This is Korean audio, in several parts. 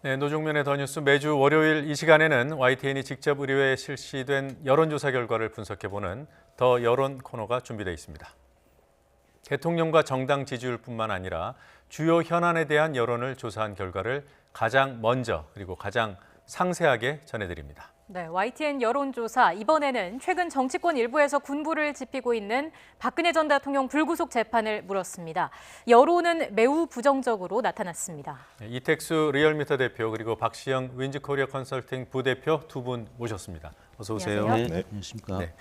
네, 노중면의 더 뉴스 매주 월요일 이 시간에는 YTN이 직접 의뢰에 실시된 여론조사 결과를 분석해보는 더 여론 코너가 준비되어 있습니다. 대통령과 정당 지지율뿐만 아니라 주요 현안에 대한 여론을 조사한 결과를 가장 먼저 그리고 가장 상세하게 전해드립니다. 네, YTN 여론조사 이번에는 최근 정치권 일부에서 군부를 지피고 있는 박근혜 전 대통령 불구속 재판을 물었습니다. 여론은 매우 부정적으로 나타났습니다. 이택수 리얼미터 대표 그리고 박시영 윈즈코리아 컨설팅 부대표 두 분 모셨습니다. 어서 오세요. 안녕하세요. 네, 안녕하십니까. 네.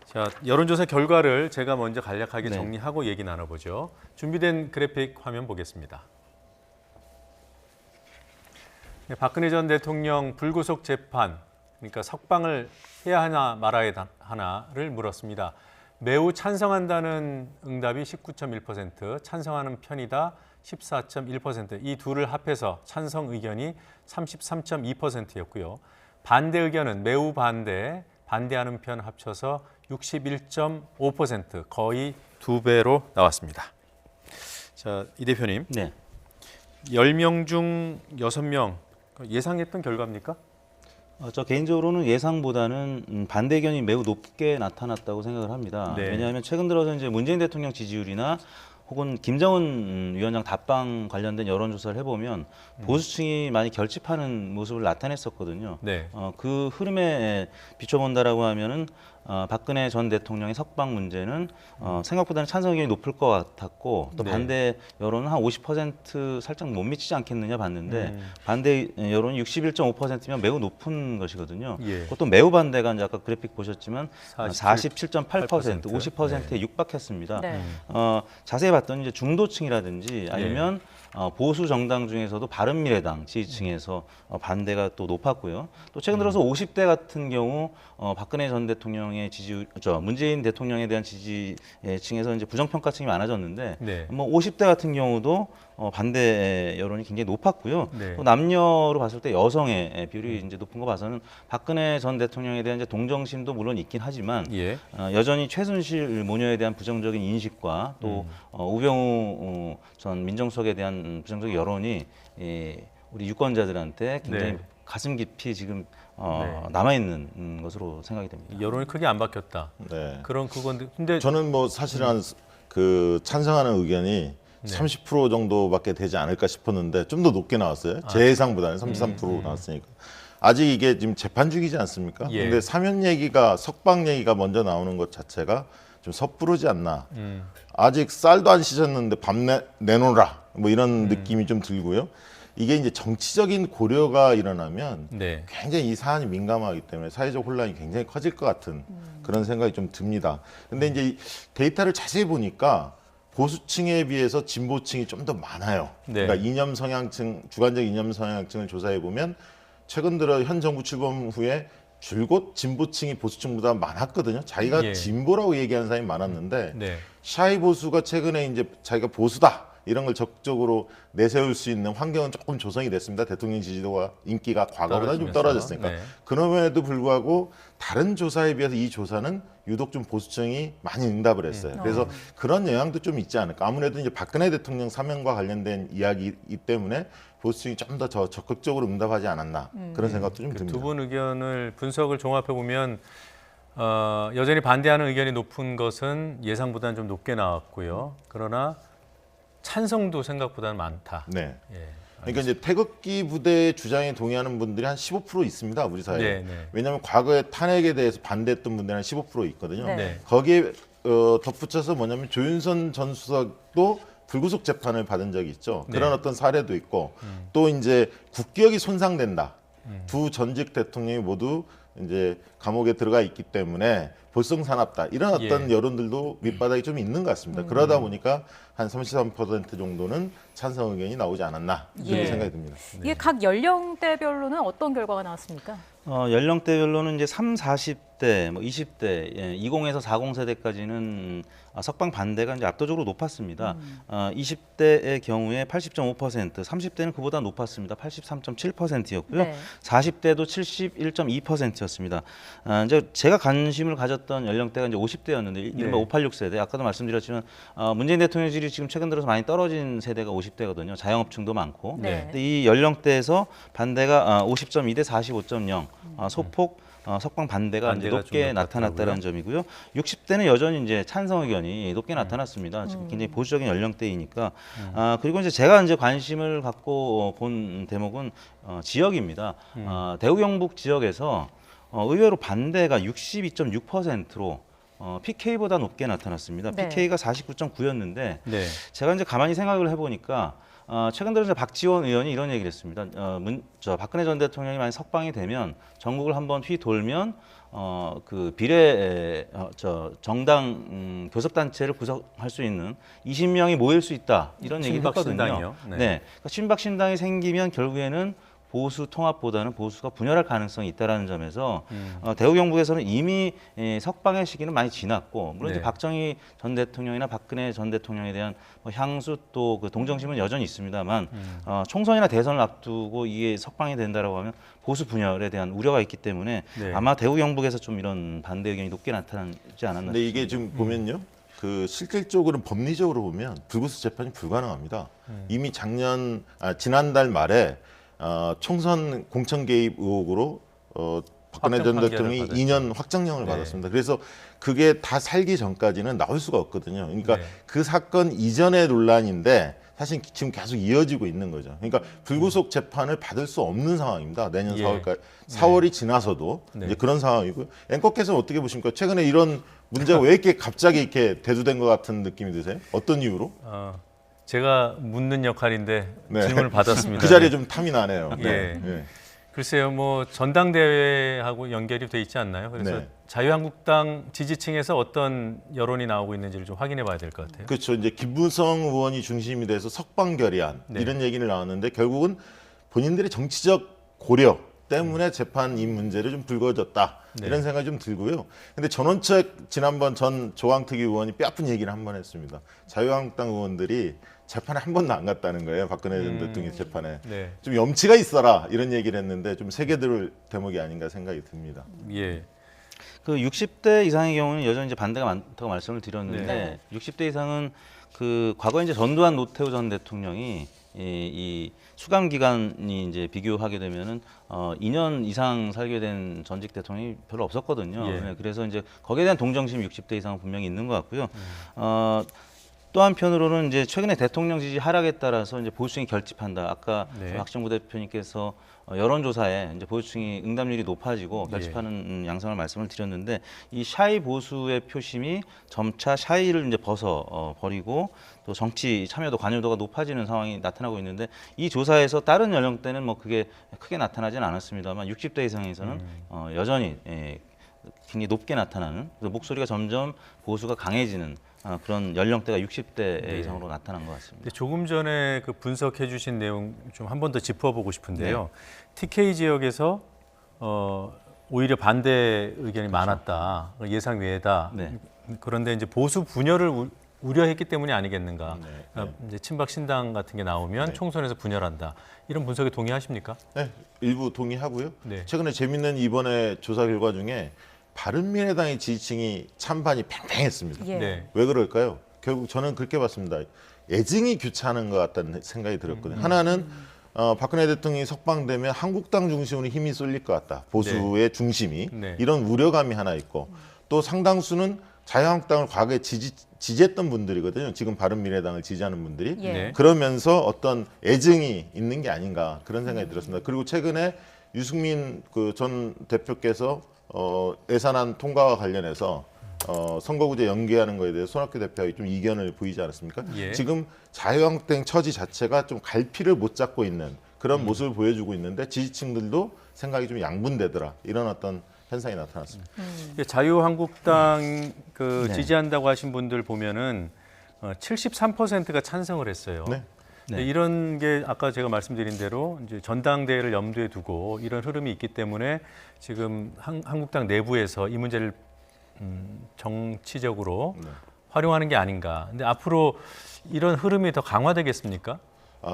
자, 여론조사 결과를 제가 먼저 간략하게 네. 정리하고 얘기 나눠보죠. 준비된 그래픽 화면 보겠습니다. 네, 박근혜 전 대통령 불구속 재판, 그러니까 석방을 해야 하나 말아야 하나를 물었습니다. 매우 찬성한다는 응답이 19.1%, 찬성하는 편이다 14.1%, 이 둘을 합해서 찬성 의견이 33.2%였고요. 반대 의견은 매우 반대, 반대하는 편 합쳐서 61.5%, 거의 2배로 나왔습니다. 자, 이 대표님, 네. 10명 중 6명 예상했던 결과입니까? 저 개인적으로는 예상보다는 반대 의견이 매우 높게 나타났다고 생각을 합니다. 네. 왜냐하면 최근 들어서 이제 문재인 대통령 지지율이나 혹은 김정은 위원장 답방 관련된 여론조사를 해보면 보수층이 많이 결집하는 모습을 나타냈었거든요. 네. 그 흐름에 비춰본다라고 하면은 박근혜 전 대통령의 석방 문제는 생각보다는 찬성 의견이 높을 것 같았고 또 네. 반대 여론은 한 50% 살짝 못 미치지 않겠느냐 봤는데 반대 여론이 61.5%면 매우 높은 것이거든요. 예. 그것도 매우 반대가 이제 아까 그래픽 보셨지만 47.8%, 47.8%, 50%에 육박했습니다. 네. 자세히 봤더니 이제 중도층이라든지 아니면 보수 정당 중에서도 바른미래당 지지층에서 반대가 또 높았고요. 또 최근 들어서 50대 같은 경우 박근혜 전 대통령의 지지율, 문재인 대통령에 대한 지지층에서 이제 부정평가층이 많아졌는데, 네. 뭐 50대 같은 경우도 반대 여론이 굉장히 높았고요. 네. 또 남녀로 봤을 때 여성의 비율이 이제 높은 거 봐서는 박근혜 전 대통령에 대한 이제 동정심도 물론 있긴 하지만 예. 여전히 최순실 모녀에 대한 부정적인 인식과 또 우병우 전 민정수석에 대한 부정적인 여론이 우리 유권자들한테 굉장히 네. 가슴 깊이 지금 네. 남아있는 것으로 생각이 됩니다. 여론이 크게 안 바뀌었다. 네. 그런 그건데 근데 저는 뭐 사실은 그 찬성하는 의견이 30% 정도밖에 되지 않을까 싶었는데 좀 더 높게 나왔어요. 제 예상보다는 33% 나왔으니까. 아직 이게 지금 재판 중이지 않습니까? 예. 근데 사면 얘기가 석방 얘기가 먼저 나오는 것 자체가 좀 섣부르지 않나. 아직 쌀도 안 씻었는데 밥 내놓으라. 뭐 이런 느낌이 좀 들고요. 이게 이제 정치적인 고려가 일어나면 네. 굉장히 이 사안이 민감하기 때문에 사회적 혼란이 굉장히 커질 것 같은 그런 생각이 좀 듭니다. 근데 이제 이 데이터를 자세히 보니까 보수층에 비해서 진보층이 좀 더 많아요. 네. 그러니까 이념 성향층, 주관적 이념 성향층을 조사해 보면 최근 들어 현 정부 출범 후에 줄곧 진보층이 보수층보다 많았거든요. 자기가 예. 진보라고 얘기하는 사람이 많았는데 네. 샤이 보수가 최근에 이제 자기가 보수다 이런 걸 적극적으로 내세울 수 있는 환경은 조금 조성이 됐습니다. 대통령 지지도가 인기가 과거보다 좀 떨어지면서. 떨어졌으니까. 네. 그럼에도 불구하고 다른 조사에 비해서 이 조사는 유독 좀 보수층이 많이 응답을 했어요. 그래서 그런 영향도 좀 있지 않을까. 아무래도 이제 박근혜 대통령 사면과 관련된 이야기이기 때문에 보수층이 좀 더 적극적으로 응답하지 않았나 그런 생각도 좀 듭니다. 두 분 의견을 분석을 종합해 보면 여전히 반대하는 의견이 높은 것은 예상보다는 좀 높게 나왔고요. 그러나 찬성도 생각보다는 많다. 네. 예. 그러니까 이제 태극기 부대의 주장에 동의하는 분들이 한 15% 있습니다. 우리 사회에. 네, 네. 왜냐하면 과거에 탄핵에 대해서 반대했던 분들이 한 15% 있거든요. 네. 네. 거기에 덧붙여서 뭐냐면 조윤선 전 수석도 불구속 재판을 받은 적이 있죠. 네. 그런 어떤 사례도 있고 또 이제 국격이 손상된다. 두 전직 대통령이 모두 이제 감옥에 들어가 있기 때문에 볼썽사납다. 이런 어떤 예. 여론들도 밑바닥이 좀 있는 것 같습니다. 그러다 보니까 한 33% 정도는 찬성 의견이 나오지 않았나 이렇게 예. 생각이 듭니다. 이게 각 연령대별로는 어떤 결과가 나왔습니까? 연령대별로는 이제 3, 40 10대, 뭐 20대, 20에서 40 세대까지는 석방 반대가 이제 압도적으로 높았습니다. 20대의 경우에 80.5%, 30대는 그보다 높았습니다. 83.7%였고요. 네. 40대도 71.2%였습니다. 이제 제가 관심을 가졌던 연령대가 이제 50대였는데 이른바 586 세대. 아까도 말씀드렸지만 문재인 대통령실이 지금 최근 들어서 많이 떨어진 세대가 50대거든요. 자영업층도 많고. 네. 근데 이 연령대에서 반대가 50.2 대 45.0, 소폭 석방 반대가 이제 반대가 높게 좀 나타났다는 점이고요. 60대는 여전히 이제 찬성 의견이 높게 나타났습니다. 지금 굉장히 보수적인 연령대이니까. 그리고 이제 제가 이제 관심을 갖고 본 대목은 지역입니다. 대구 경북 지역에서 의외로 반대가 62.6%로 PK보다 높게 나타났습니다. 네. PK가 49.9였는데 네. 제가 이제 가만히 생각을 해보니까 최근 들어서 박지원 의원이 이런 얘기를 했습니다. 박근혜 전 대통령이 만약 석방이 되면 전국을 한번 휘돌면 그 비례 정당 교섭단체를 구성할 수 있는 20명이 모일 수 있다 이런 얘기를 했거든요. 신당이요? 네. 그러니까 친박 신당이 생기면 결국에는 보수 통합보다는 보수가 분열할 가능성이 있다라는 점에서 대구 경북에서는 이미 석방의 시기는 많이 지났고 물론 네. 이제 박정희 전 대통령이나 박근혜 전 대통령에 대한 향수 또 그 동정심은 여전히 있습니다만 총선이나 대선을 앞두고 이게 석방이 된다라고 하면 보수 분열에 대한 우려가 있기 때문에 네. 아마 대구 경북에서 좀 이런 반대 의견이 높게 나타나지 않았나 근데 이게 지금 보면요. 그 실질적으로 법리적으로 보면 불구속 재판이 불가능합니다. 이미 지난달 말에 총선 공천 개입 의혹으로 박근혜 확정 전 판결을 대통령이 받았죠. 2년 확정령을 네. 받았습니다. 그래서 그게 다 살기 전까지는 나올 수가 없거든요. 그러니까 네. 그 사건 이전의 논란인데 사실 지금 계속 이어지고 있는 거죠. 그러니까 불구속 재판을 받을 수 없는 상황입니다. 내년 예. 4월까지 4월이 지나서도 네. 이제 그런 상황이고요. 앵커께서는 어떻게 보십니까? 최근에 이런 문제가 왜 이렇게 갑자기 이렇게 대두된 것 같은 느낌이 드세요? 어떤 이유로? 제가 묻는 역할인데 네. 질문을 받았습니다. 그 자리에 좀 탐이 나네요. 예. 네. 글쎄요, 뭐 전당대회하고 연결이 돼 있지 않나요? 그래서 네. 자유한국당 지지층에서 어떤 여론이 나오고 있는지를 좀 확인해 봐야 될 것 같아요. 그렇죠. 이제 김무성 의원이 중심이 돼서 석방 결의안 네. 이런 얘기를 나왔는데 결국은 본인들의 정치적 고려 때문에 재판 이 문제를 좀 불거졌다 네. 이런 생각이 좀 들고요. 근데 전원책 지난번 전 조광특위 의원이 뼈아픈 얘기를 한 번 했습니다. 자유한국당 의원들이 재판에 한 번도 안 갔다는 거예요. 박근혜 전 대통령 재판에. 네. 좀 염치가 있어라 이런 얘기를 했는데 좀 세계들을 대목이 아닌가 생각이 듭니다. 예. 그 60대 이상의 경우는 여전히 이제 반대가 많다고 말씀을 드렸는데 네. 60대 이상은 그 과거에 이제 전두환 노태우 전 대통령이 이 수감 기간이 이제 비교하게 되면은 2년 이상 살게 된 전직 대통령이 별로 없었거든요. 예. 네, 그래서 이제 거기에 대한 동정심이 60대 이상은 분명히 있는 것 같고요. 또 한편으로는 이제 최근에 대통령 지지 하락에 따라서 이제 보수층이 결집한다. 아까 네. 박정부 대표님께서 여론조사에 이제 보수층이 응답률이 높아지고 예. 결집하는 양상을 말씀을 드렸는데 이 샤이 보수의 표심이 점차 샤이를 이제 버리고 또 정치 참여도 관여도가 높아지는 상황이 나타나고 있는데 이 조사에서 다른 연령대는 뭐 그게 크게 나타나지는 않았습니다만 60대 이상에서는 여전히 굉장히 높게 나타나는 그래서 목소리가 점점 보수가 강해지는 그런 연령대가 60대 네. 이상으로 나타난 것 같습니다. 근데 조금 전에 그 분석해 주신 내용 좀 한 번 더 짚어보고 싶은데요. TK 지역에서 오히려 반대 의견이 많았다. 예상 외다. 네. 그런데 이제 보수 분열을 우려했기 때문이 아니겠는가. 네. 이제 친박 신당 같은 게 나오면 네. 총선에서 분열한다. 이런 분석에 동의하십니까? 네, 일부 동의하고요. 네. 최근에 재밌는 이번에 조사 결과 중에 바른미래당의 지지층이 찬반이 팽팽했습니다. 예. 네. 왜 그럴까요? 결국 저는 그렇게 봤습니다. 애증이 교차하는 것 같다는 생각이 들었거든요. 하나는 박근혜 대통령이 석방되면 한국당 중심으로 힘이 쏠릴 것 같다. 보수의 중심이. 네. 이런 우려감이 하나 있고 또 상당수는 자유한국당을 과거에 지지했던 분들이거든요. 지금 바른미래당을 지지하는 분들이. 예. 네. 그러면서 어떤 애증이 있는 게 아닌가 그런 생각이 들었습니다. 그리고 최근에 유승민 그 전 대표께서 예산안 통과와 관련해서 선거구제 연기하는 거에 대해서 손학규 대표가 좀 이견을 보이지 않았습니까? 예. 지금 자유한국당 처지 자체가 좀 갈피를 못 잡고 있는 그런 모습을 보여주고 있는데 지지층들도 생각이 좀 양분되더라 이런 어떤 현상이 나타났습니다. 자유한국당 그 네. 지지한다고 하신 분들 보면은 73%가 찬성을 했어요. 네. 근데 이런 게 아까 제가 말씀드린 대로 이제 전당대회를 염두에 두고 이런 흐름이 있기 때문에 지금 한국당 내부에서 이 문제를 정치적으로 활용하는 게 아닌가. 근데 앞으로 이런 흐름이 더 강화되겠습니까?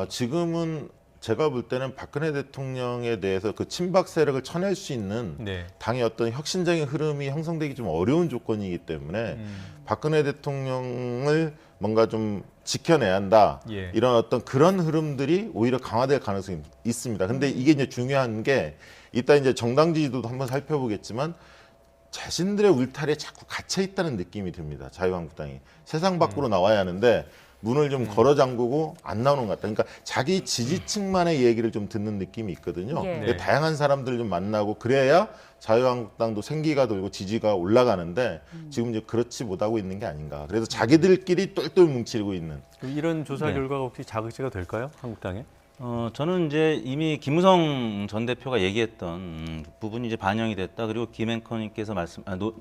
지금은 제가 볼 때는 박근혜 대통령에 대해서 그 친박 세력을 쳐낼 수 있는 네. 당의 어떤 혁신적인 흐름이 형성되기 좀 어려운 조건이기 때문에 박근혜 대통령을 뭔가 좀 지켜내야 한다. 예. 이런 어떤 그런 흐름들이 오히려 강화될 가능성이 있습니다. 근데 이게 이제 중요한 게 이따 이제 정당 지지도도 한번 살펴보겠지만 자신들의 울타리에 자꾸 갇혀 있다는 느낌이 듭니다. 자유한국당이 세상 밖으로 나와야 하는데 문을 좀 걸어 잠그고 안 나오는 것 같다. 그러니까 자기 지지층만의 얘기를 좀 듣는 느낌이 있거든요. 예. 근데 다양한 사람들을 좀 만나고 그래야 자유한국당도 생기가 돌고 지지가 올라가는데 지금 이제 그렇지 못하고 있는 게 아닌가. 그래서 자기들끼리 똘똘 뭉치고 있는. 이런 조사 결과가 혹시 자극제가 될까요? 한국당에? 저는 이제 이미 김무성 전 대표가 얘기했던 부분이 이제 반영이 됐다. 그리고 김 앵커님께서 노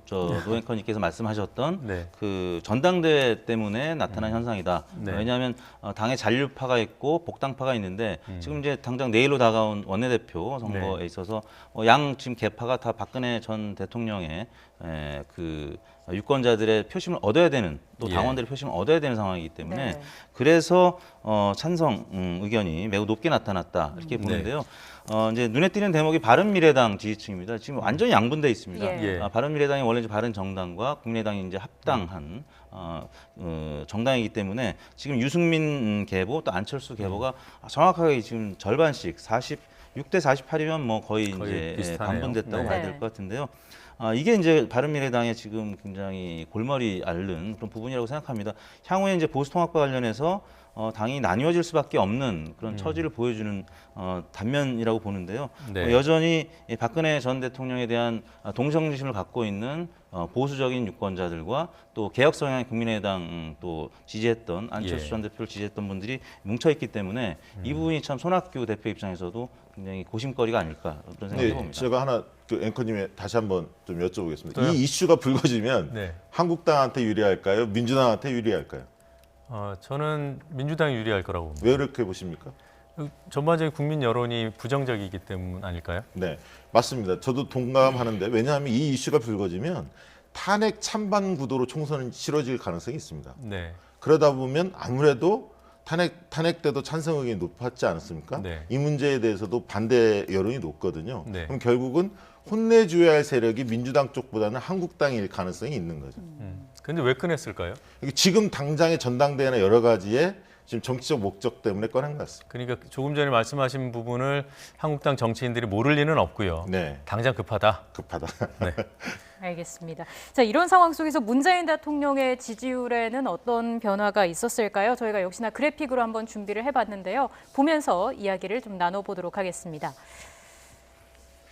앵커님께서 말씀하셨던 네. 그 전당대회 때문에 나타난 현상이다. 네. 왜냐하면 당에 잔류파가 있고 복당파가 있는데 지금 이제 당장 내일로 다가온 원내대표 선거에 있어서 양 지금 개파가 다 박근혜 전 대통령의 그 유권자들의 표심을 얻어야 되는 또 예. 당원들의 표심을 얻어야 되는 상황이기 때문에 네. 그래서 찬성 의견이 매우 높게 나타났다 이렇게 보는데요. 이제 눈에 띄는 대목이 바른미래당 지지층입니다. 지금 완전히 양분돼 있습니다. 예. 예. 바른미래당이 원래 이제 바른정당과 국민의당이 이제 합당한 정당이기 때문에 지금 유승민 계보 또 안철수 계보가 정확하게 지금 절반씩 46대 48이면 뭐 거의 이제 비슷하네요. 반분됐다고 네. 봐야 될 것 같은데요. 이게 이제 바른미래당의 지금 굉장히 골머리 앓는 그런 부분이라고 생각합니다. 향후에 이제 보수통합과 관련해서 당이 나뉘어질 수밖에 없는 그런 처지를 보여주는 단면이라고 보는데요. 네. 여전히 이 박근혜 전 대통령에 대한 동정심을 갖고 있는 보수적인 유권자들과 또 개혁 성향의 국민의당 또 지지했던 안철수 예. 전 대표를 지지했던 분들이 뭉쳐 있기 때문에 이 부분이 참 손학규 대표 입장에서도 굉장히 고심거리가 아닐까 그런 생각이 네, 듭니다. 제가 하나 그 앵커님의 다시 한번 좀 여쭤보겠습니다. 또요? 이 이슈가 불거지면 네. 한국당한테 유리할까요? 민주당한테 유리할까요? 저는 민주당이 유리할 거라고 봅니다. 왜 이렇게 보십니까? 전반적인 국민 여론이 부정적이기 때문 아닐까요? 네, 맞습니다. 저도 동감하는데 왜냐하면 이 이슈가 불거지면 탄핵 찬반 구도로 총선이 치러질 가능성이 있습니다. 네. 그러다 보면 아무래도 탄핵 때도 찬성 의견이 높았지 않았습니까? 네. 이 문제에 대해서도 반대 여론이 높거든요. 네. 그럼 결국은 혼내줘야 할 세력이 민주당 쪽보다는 한국당일 가능성이 있는 거죠. 근데 왜 꺼냈을까요? 이게 지금 당장의 전당대회나 여러 가지에 지금 정치적 목적 때문에 꺼낸 것 같습니다. 그러니까 조금 전에 말씀하신 부분을 한국당 정치인들이 모를 리는 없고요. 네, 당장 급하다. 급하다. 알겠습니다. 자, 이런 상황 속에서 문재인 대통령의 지지율에는 어떤 변화가 있었을까요? 저희가 역시나 그래픽으로 한번 준비를 해봤는데요. 보면서 이야기를 좀 나눠보도록 하겠습니다.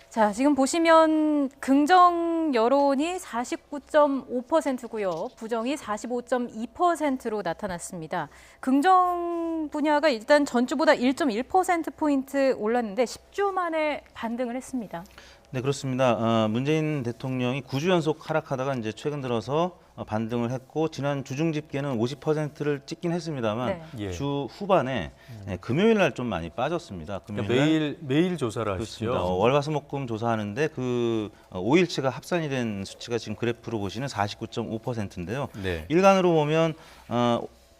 자, 지금 보시면 긍정 여론이 49.5%고요. 부정이 45.2%로 나타났습니다. 긍정 분야가 일단 전주보다 1.1%포인트 올랐는데 10주 만에 반등을 했습니다. 네, 그렇습니다. 문재인 대통령이 9주 연속 하락하다가 이제 최근 들어서 반등을 했고 지난 주중 집계는 50%를 찍긴 했습니다만 네. 예. 주 후반에 금요일 날 좀 많이 빠졌습니다. 금요일 날. 매일 조사를 하시죠. 그렇습니다. 월화수목금 조사하는데 그 5일치가 합산이 된 수치가 지금 그래프로 보시는 49.5%인데요. 네. 일간으로 보면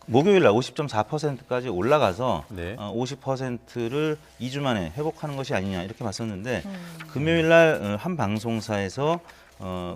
목요일 날 50.4%까지 올라가서 네. 50%를 2주 만에 회복하는 것이 아니냐 이렇게 봤었는데 금요일 날 한 방송사에서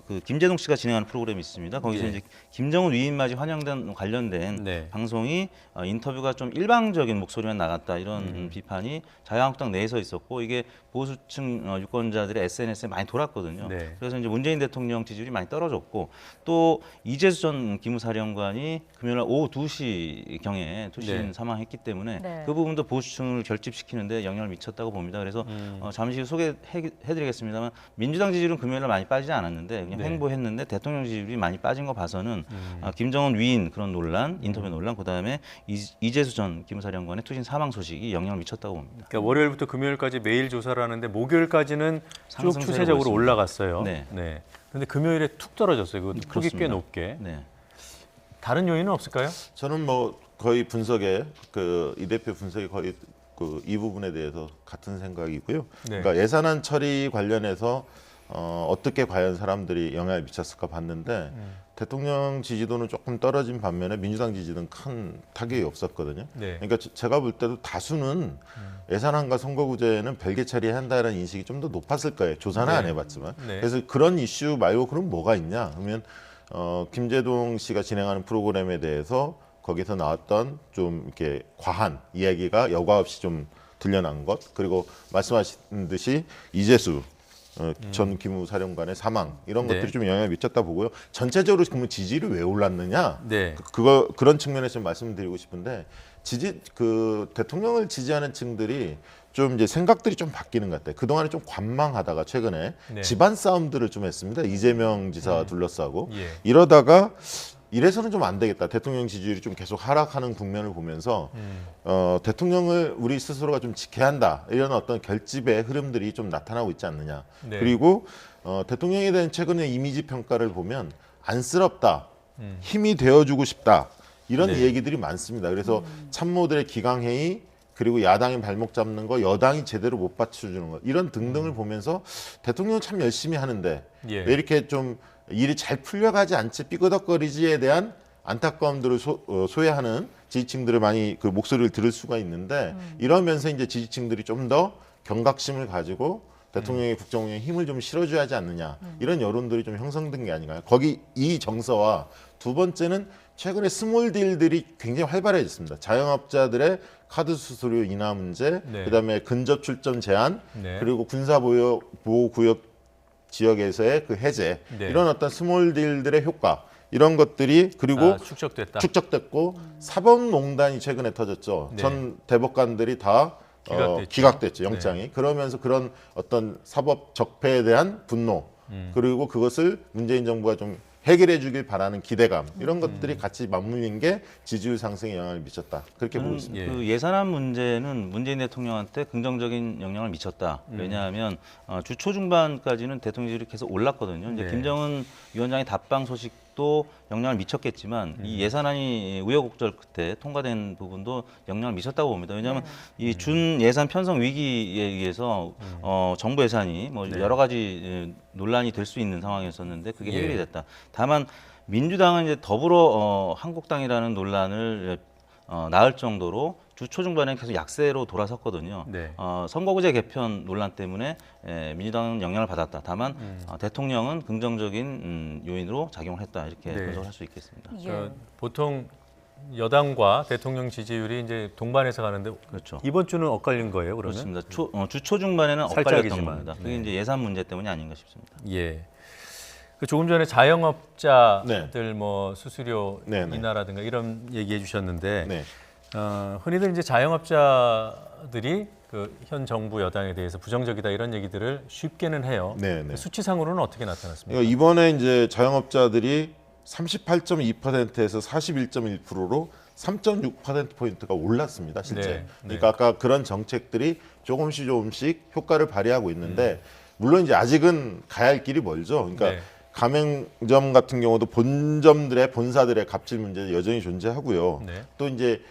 그 김재동 씨가 진행하는 프로그램이 있습니다. 거기서 예. 이제 김정은 위인맞이 환영단 관련된 네. 방송이 인터뷰가 좀 일방적인 목소리만 나갔다 이런 비판이 자유한국당 내에서 있었고 이게 보수층 유권자들의 SNS에 많이 돌았거든요. 네. 그래서 이제 문재인 대통령 지지율이 많이 떨어졌고 또 이재수 전 기무사령관이 금요일 오후 2시 경에 투신 네. 사망했기 때문에 네. 그 부분도 보수층을 결집시키는데 영향을 미쳤다고 봅니다. 그래서 잠시 후 소개해드리겠습니다만 민주당 지지율은 금요일 날 많이 빠지지 않았는데 그냥 네. 횡보했는데 대통령 지지율이 많이 빠진 거 봐서는 김정은 위인 그런 논란, 인터뷰 논란, 그다음에 이재수 전 기무사령관의 투신 사망 소식이 영향을 미쳤다고 봅니다. 그러니까 월요일부터 금요일까지 매일 조사를 하는데 목요일까지는 쭉 상승세를 추세적으로 보였습니다. 네. 올라갔어요. 네. 그런데 금요일에 툭 떨어졌어요. 그 폭이 꽤 그렇습니다. 높게. 네. 다른 요인은 없을까요? 저는 뭐 거의 분석에 이 대표 분석이 거의 이 부분에 대해서 같은 생각이고요. 네. 그러니까 예산안 처리 관련해서 어떻게 과연 사람들이 영향을 미쳤을까 봤는데 대통령 지지도는 조금 떨어진 반면에 민주당 지지도는 큰 타격이 없었거든요. 네. 그러니까 제가 볼 때도 다수는 예산안과 선거구제는 별개 처리해야 한다는 인식이 좀 더 높았을 거예요. 조사는 안 해봤지만. 네. 그래서 그런 이슈 말고 그럼 뭐가 있냐? 그러면 김재동 씨가 진행하는 프로그램에 대해서 거기서 나왔던 좀 이렇게 과한 이야기가 여과 없이 좀 들려난 것, 그리고 말씀하신 듯이 이재수 전 기무사령관의 사망 이런 네. 것들이 좀 영향을 미쳤다 보고요. 전체적으로 그러면 지지율이 왜 올랐느냐? 네. 그런 측면에서 좀 말씀드리고 싶은데 대통령을 지지하는 층들이 좀 이제 생각들이 좀 바뀌는 것 같아요. 그동안에 좀 관망하다가 최근에 네. 집안 싸움들을 좀 했습니다. 이재명 지사와 둘러싸고 예. 이러다가 이래서는 좀 안 되겠다. 대통령 지지율이 좀 계속 하락하는 국면을 보면서 대통령을 우리 스스로가 좀 지켜야 한다. 이런 어떤 결집의 흐름들이 좀 나타나고 있지 않느냐. 네. 그리고 대통령에 대한 최근의 이미지 평가를 보면 안쓰럽다. 힘이 되어주고 싶다. 이런 네. 얘기들이 많습니다. 그래서 참모들의 기강회의 그리고 야당이 발목 잡는 거, 여당이 제대로 못 받쳐주는 거 이런 등등을 보면서 대통령은 참 열심히 하는데 예. 왜 이렇게 좀 일이 잘 풀려가지 않지 삐그덕거리지에 대한 안타까움들을 소외하는 지지층들을 많이 그 목소리를 들을 수가 있는데 이러면서 이제 지지층들이 좀 더 경각심을 가지고 대통령의 국정운영에 힘을 좀 실어줘야 하지 않느냐 이런 여론들이 좀 형성된 게 아닌가요? 거기 이 정서와 두 번째는 최근에 스몰 딜들이 굉장히 활발해졌습니다. 자영업자들의 카드 수수료 인하 문제, 네. 그다음에 근접 출전 제한, 네. 그리고 군사보호구역 지역에서의 그 해제 네. 이런 어떤 스몰 딜들의 효과 이런 것들이 그리고 축적됐다. 축적됐고 사법농단이 최근에 터졌죠. 네. 전 대법관들이 다 기각됐죠. 기각됐죠. 영장이. 그러면서 그런 어떤 사법 적폐에 대한 분노 그리고 그것을 문재인 정부가 좀 해결해 주길 바라는 기대감 이런 것들이 같이 맞물린 게 지지율 상승에 영향을 미쳤다. 그렇게 보고 있습니다. 예. 그 예산안 문제는 문재인 대통령한테 긍정적인 영향을 미쳤다. 왜냐하면 주 초중반까지는 대통령 지지율이 계속 올랐거든요. 이제 네. 김정은 위원장의 답방 소식도 영향을 미쳤겠지만 이 예산안이 우여곡절 끝에 통과된 부분도 영향을 미쳤다고 봅니다. 왜냐하면 이 준 예산 편성 위기에 의해서 정부 예산이 뭐 네. 여러 가지 논란이 될 수 있는 상황이었었는데 그게 해결이 예. 됐다. 다만 민주당은 이제 더불어 한국당이라는 논란을 낳을 정도로 주 초중반에 계속 약세로 돌아섰거든요. 네. 선거구제 개편 논란 때문에 민주당은 영향을 받았다. 다만 대통령은 긍정적인 요인으로 작용을 했다. 이렇게 네. 분석할 수 있겠습니다. 예. 보통 여당과 대통령 지지율이 이제 동반해서 가는데 그렇죠. 이번 주는 엇갈린 거예요, 그러면? 그렇습니다. 주 초중반에는 엇갈렸던 살짝이지만. 겁니다. 그게 네. 이제 예산 문제 때문이 아닌가 싶습니다. 예. 그 조금 전에 자영업자들 네. 뭐 수수료 네, 네. 인하라든가 이런 얘기해 주셨는데 네. 흔히들 이제 자영업자들이 그 현 정부 여당에 대해서 부정적이다 이런 얘기들을 쉽게는 해요. 네, 네. 수치상으로는 어떻게 나타났습니까? 그러니까 이번에 이제 자영업자들이 38.2%에서 41.1%로 3.6%포인트가 올랐습니다, 실제. 네, 네. 그러니까 아까 그런 정책들이 조금씩 효과를 발휘하고 있는데 물론 이제 아직은 가야 할 길이 멀죠. 그러니까 네. 가맹점 같은 경우도 본사들의 갑질 문제 여전히 존재하고요. 네. 또 이제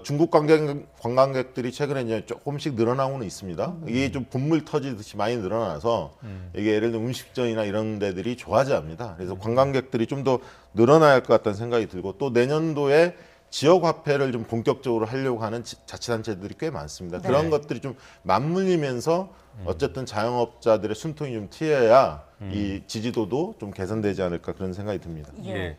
중국 관광객들이 최근에 이제 조금씩 늘어나고는 있습니다. 이게 좀 분물 터지듯이 많이 늘어나서 이게 예를 들면 음식점이나 이런 데들이 좋아집니다. 그래서 관광객들이 좀 더 늘어나야 할 것 같다는 생각이 들고 또 내년도에 지역 화폐를 좀 본격적으로 하려고 하는 자치단체들이 꽤 많습니다. 네. 그런 것들이 좀 맞물리면서 어쨌든 자영업자들의 숨통이 좀 트여야 이 지지도도 좀 개선되지 않을까 그런 생각이 듭니다. 예.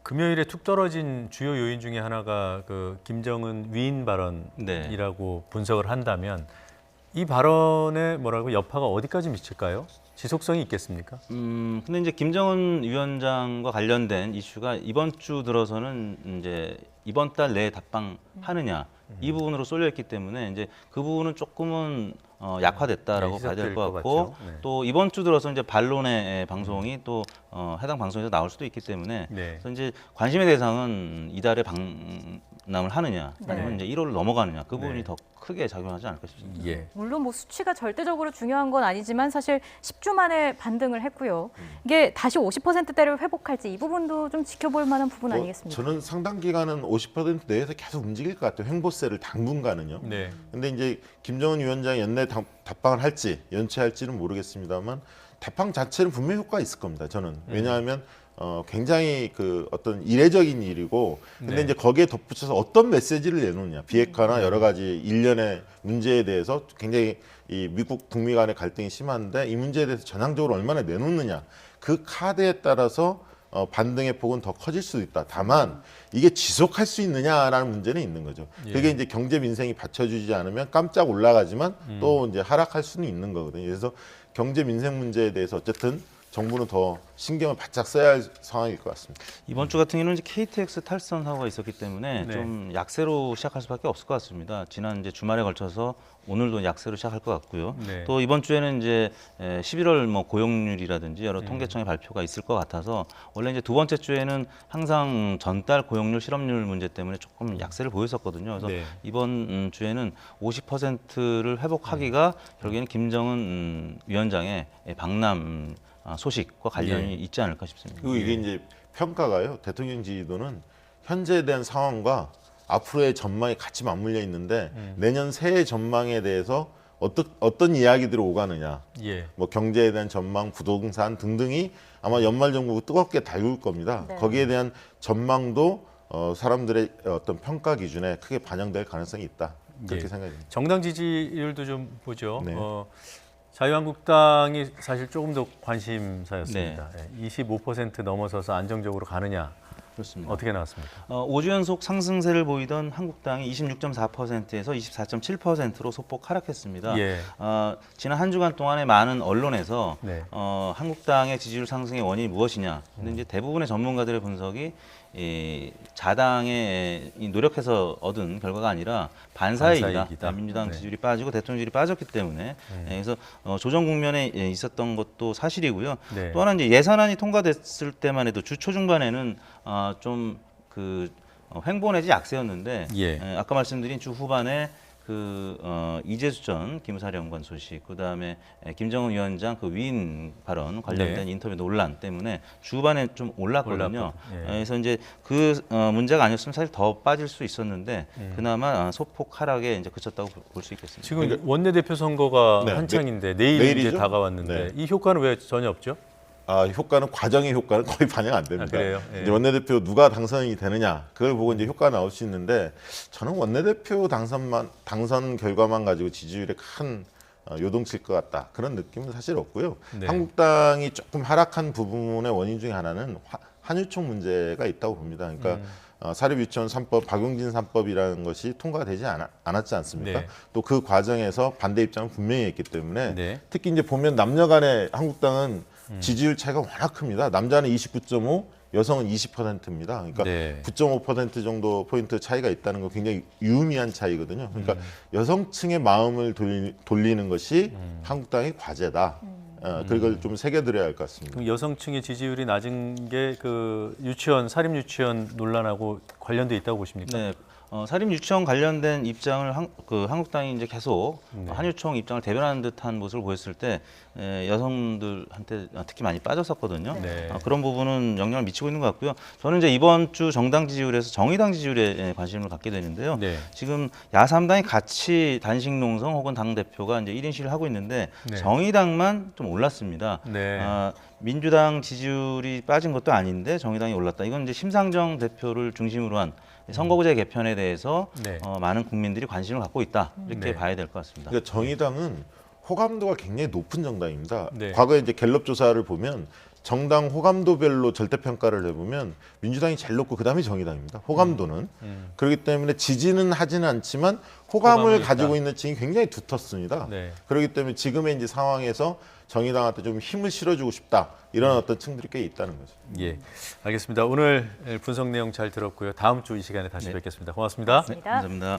금요일에 툭 떨어진 주요 요인 중에 하나가 그 김정은 위인 발언이라고 분석을 한다면 이 발언의 뭐라고 여파가 어디까지 미칠까요? 지속성이 있겠습니까? 근데 이제 김정은 위원장과 관련된 이슈가 이번 주 들어서는 이제 이번 달 내에 답방하느냐 이 부분으로 쏠려 있기 때문에 이제 그 부분은 조금은 약화됐다라고 네, 봐야 될 시작될 것 것 같고 같죠. 네. 또 이번 주 들어서 이제 반론의 방송이 또 해당 방송에서 나올 수도 있기 때문에 네. 그래서 이제 관심의 대상은 이달의 남을 하느냐, 아니면 이제 1호를 넘어가느냐, 그 부분이 네. 더 크게 작용하지 않을까 싶습니다. 예. 물론 뭐 수치가 절대적으로 중요한 건 아니지만 사실 10주 만에 반등을 했고요. 이게 다시 50%대를 회복할지 이 부분도 좀 지켜볼 만한 부분 아니겠습니까? 저는 상당 기간은 50% 내에서 계속 움직일 것 같아요. 횡보세를 당분간은요. 네. 근데 이제 김정은 위원장이 연내 답방을 할지 연체할지는 모르겠습니다만 답방 자체는 분명히 효과가 있을 겁니다. 저는 왜냐하면 굉장히 그 어떤 이례적인 일이고 근데 네. 이제 거기에 덧붙여서 어떤 메시지를 내놓느냐 비핵화나 여러 가지 일련의 문제에 대해서 굉장히 이 미국 북미 간의 갈등이 심한데 이 문제에 대해서 전향적으로 얼마나 내놓느냐 그 카드에 따라서 반등의 폭은 더 커질 수도 있다. 다만 이게 지속할 수 있느냐라는 문제는 있는 거죠. 예. 그게 이제 경제 민생이 받쳐주지 않으면 깜짝 올라가지만 또 이제 하락할 수는 있는 거거든요. 그래서 경제 민생 문제에 대해서 어쨌든 정부는 더 신경을 바짝 써야 할 상황일 것 같습니다. 이번 주 같은 경우는 이제 KTX 탈선 사고가 있었기 때문에 네. 좀 약세로 시작할 수밖에 없을 것 같습니다. 지난 이제 주말에 걸쳐서 오늘도 약세로 시작할 것 같고요. 네. 또 이번 주에는 이제 11월 뭐 고용률이라든지 여러 통계청의 발표가 있을 것 같아서 원래 이제 두 번째 주에는 항상 전달 고용률, 실업률 문제 때문에 조금 약세를 보였었거든요. 그래서 네. 이번 주에는 50%를 회복하기가 결국에는 김정은 위원장의 방남 소식과 관련이 있지 않을까 싶습니다. 그리고 이게 이제 평가가요. 대통령 지지도는 현재에 대한 상황과 앞으로의 전망이 같이 맞물려 있는데 내년 새해 전망에 대해서 어떤 이야기들이 오가느냐, 예. 뭐 경제에 대한 전망, 부동산 등등이 아마 연말 정부 뜨겁게 달굴 겁니다. 네. 거기에 대한 전망도 사람들의 어떤 평가 기준에 크게 반영될 가능성이 있다. 그렇게 예. 생각합니다. 정당 지지율도 좀 보죠. 네. 자유한국당이 사실 조금 더 관심사였습니다. 25% 넘어서서 안정적으로 가느냐. 그렇습니다. 어떻게 나왔습니까? 5주 연속 상승세를 보이던 한국당이 26.4%에서 24.7%로 소폭 하락했습니다. 예. 지난 한 주간 동안에 많은 언론에서 네. 한국당의 지지율 상승의 원인이 무엇이냐. 근데 이제 대부분의 전문가들의 분석이 자당의 노력해서 얻은 결과가 아니라 반사이익이다. 반사이익이다. 민주당 네. 지지율이 빠지고 대통령 지지율이 빠졌기 때문에 그래서 조정 국면에 있었던 것도 사실이고요. 네. 또 하나 이제 예산안이 통과됐을 때만 해도 주 초중반에는 좀 횡보 내지 약세였는데 예. 아까 말씀드린 주 후반에 이재수 전 기무사령관 소식, 그다음에 김정은 위원장 그 위인 발언 관련된 네. 인터뷰 논란 때문에 주반에 좀 올랐거든요. 예. 그래서 이제 문제가 아니었으면 사실 더 빠질 수 있었는데 그나마 소폭 하락에 이제 그쳤다고 볼 수 있겠습니다. 지금 원내대표 선거가 네, 한창인데 내일 내일이죠? 이제 다가왔는데 네. 이 효과는 왜 전혀 없죠? 효과는 과정의 효과는 거의 반영 안 됩니다. 그래요? 예. 이제 원내대표 누가 당선이 되느냐 그걸 보고 이제 효과가 나올 수 있는데 저는 원내대표 당선 결과만 가지고 지지율에 큰 요동칠 것 같다 그런 느낌은 사실 없고요. 네. 한국당이 조금 하락한 부분의 원인 중에 하나는 한유총 문제가 있다고 봅니다. 그러니까 사립유치원 3법, 박용진 3법이라는 것이 통과되지 않았지 않습니까? 네. 또 그 과정에서 반대 입장을 분명히 했기 때문에 네. 특히 이제 보면 남녀간의 한국당은 지지율 차이가 워낙 큽니다. 남자는 29.5, 여성은 20%입니다. 그러니까 네. 9.5% 정도 포인트 차이가 있다는 건 굉장히 유의미한 차이거든요. 그러니까 여성층의 마음을 돌리는 것이 한국당의 과제다. 그걸 좀 새겨들어야 할 것 같습니다. 그럼 여성층의 지지율이 낮은 게 그 유치원, 사립 유치원 논란하고 관련돼 있다고 보십니까? 네. 사립 유치원 관련된 입장을 한국당이 이제 계속 한유총 입장을 대변하는 듯한 모습을 보였을 때 여성들한테 특히 많이 빠졌었거든요. 네. 그런 부분은 영향을 미치고 있는 것 같고요. 저는 이제 이번 주 정당 지지율에서 정의당 지지율에 관심을 갖게 되는데요. 네. 지금 야3당이 같이 단식 농성 혹은 당 대표가 이제 1인 시위를 하고 있는데 네. 정의당만 좀 올랐습니다. 네. 민주당 지지율이 빠진 것도 아닌데 정의당이 올랐다. 이건 이제 심상정 대표를 중심으로 한 선거구제 개편에 대해서 네. 많은 국민들이 관심을 갖고 있다. 이렇게 네. 봐야 될 것 같습니다. 그러니까 정의당은 호감도가 굉장히 높은 정당입니다. 네. 과거에 이제 갤럽 조사를 보면 정당 호감도별로 절대 평가를 해보면 민주당이 제일 높고 그다음에 정의당입니다. 호감도는 그렇기 때문에 지지는 하지는 않지만 호감은 호감을 있다. 가지고 있는 층이 굉장히 두텁습니다. 네. 그렇기 때문에 지금의 이제 상황에서 정의당한테 좀 힘을 실어주고 싶다 이런 어떤 층들이 꽤 있다는 거죠. 예, 알겠습니다. 오늘 분석 내용 잘 들었고요. 다음 주 이 시간에 다시 뵙겠습니다. 고맙습니다. 네, 감사합니다.